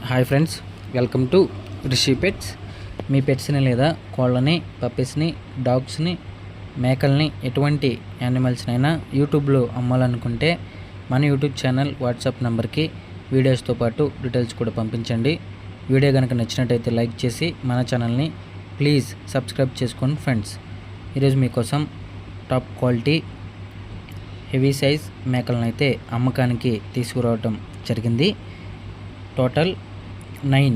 Hi friends, welcome to Rishi pets. మీ పెట్స్ని లేదా కోళ్ళని, పప్పీస్ని, డాగ్స్ని, మేకల్ని, ఎటువంటి యానిమల్స్నైనా యూట్యూబ్లో అమ్మాలనుకుంటే మన యూట్యూబ్ ఛానల్ వాట్సాప్ నెంబర్కి వీడియోస్తో పాటు డీటెయిల్స్ కూడా పంపించండి. వీడియో కనుక నచ్చినట్టయితే లైక్ చేసి మన ఛానల్ని ప్లీజ్ సబ్స్క్రైబ్ చేసుకోండి ఫ్రెండ్స్. ఈరోజు మీకోసం టాప్ క్వాలిటీ హెవీ సైజ్ మేకలను అయితే అమ్మకానికి తీసుకురావటం జరిగింది. టోటల్ 9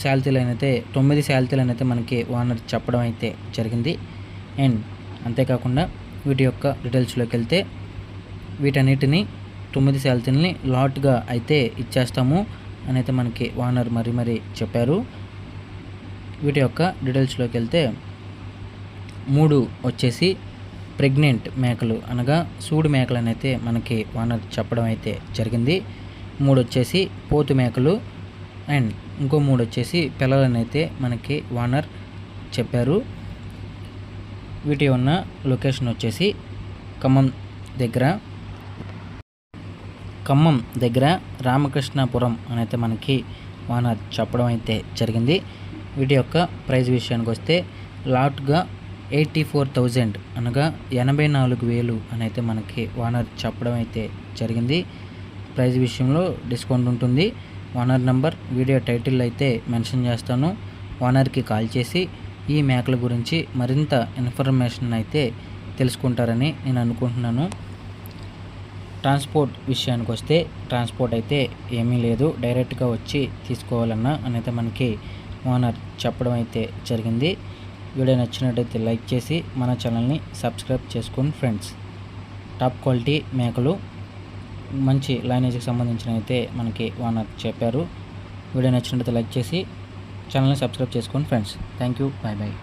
శాలరీలనైతే 9 శాలరీలనైతే మనకి ఓనర్ చెప్పడం అయితే జరిగింది. అండ్ అంతేకాకుండా వీటి యొక్క డీటెయిల్స్లోకి వెళ్తే వీటన్నిటిని 9 శాలరీలని లాట్గా అయితే ఇచ్చేస్తాము అని అయితే మనకి ఓనర్ మరీ చెప్పారు. వీటి యొక్క డీటెయిల్స్లోకి వెళ్తే 3 వచ్చేసి ప్రెగ్నెంట్ మేకలు అనగా సూడు మేకలు అయితే మనకి ఓనర్ చెప్పడం అయితే జరిగింది. 3 వచ్చేసి పోతు మేకలు అండ్ ఇంకో 3 వచ్చేసి పిల్లలనైతే మనకి ఓనర్ చెప్పారు. వీటి ఉన్న లొకేషన్ వచ్చేసి ఖమ్మం దగ్గర రామకృష్ణాపురం అని అయితే మనకి ఓనర్ చెప్పడం అయితే జరిగింది. వీటి యొక్క ప్రైస్ విషయానికి వస్తే లాట్గా 84,000 అనగా 84,000 అని అయితే మనకి ఓనర్ చెప్పడం అయితే జరిగింది. ప్రైస్ విషయంలో డిస్కౌంట్ ఉంటుంది. ఓనర్ నెంబర్ వీడియో టైటిల్ అయితే మెన్షన్ చేస్తాను. ఓనర్కి కాల్ చేసి ఈ మేకల గురించి మరింత ఇన్ఫర్మేషన్ అయితే తెలుసుకుంటారని నేను అనుకుంటున్నాను. ట్రాన్స్పోర్ట్ విషయానికి వస్తే ట్రాన్స్పోర్ట్ అయితే ఏమీ లేదు, డైరెక్ట్గా వచ్చి తీసుకోవాలన్నా అని అయితే మనకి ఓనర్ చెప్పడం అయితే జరిగింది. వీడియో నచ్చినట్టయితే లైక్ చేసి మన ఛానల్ని సబ్స్క్రైబ్ చేసుకోండి ఫ్రెండ్స్. టాప్ క్వాలిటీ మేకలు మంచి లైనేజ్కి సంబంధించిన అయితే మనకి ఓనర్ చెప్పారు. వీడియో నచ్చినట్లయితే లైక్ చేసి ఛానల్ని సబ్స్క్రైబ్ చేసుకోండి ఫ్రెండ్స్. Thank you, bye.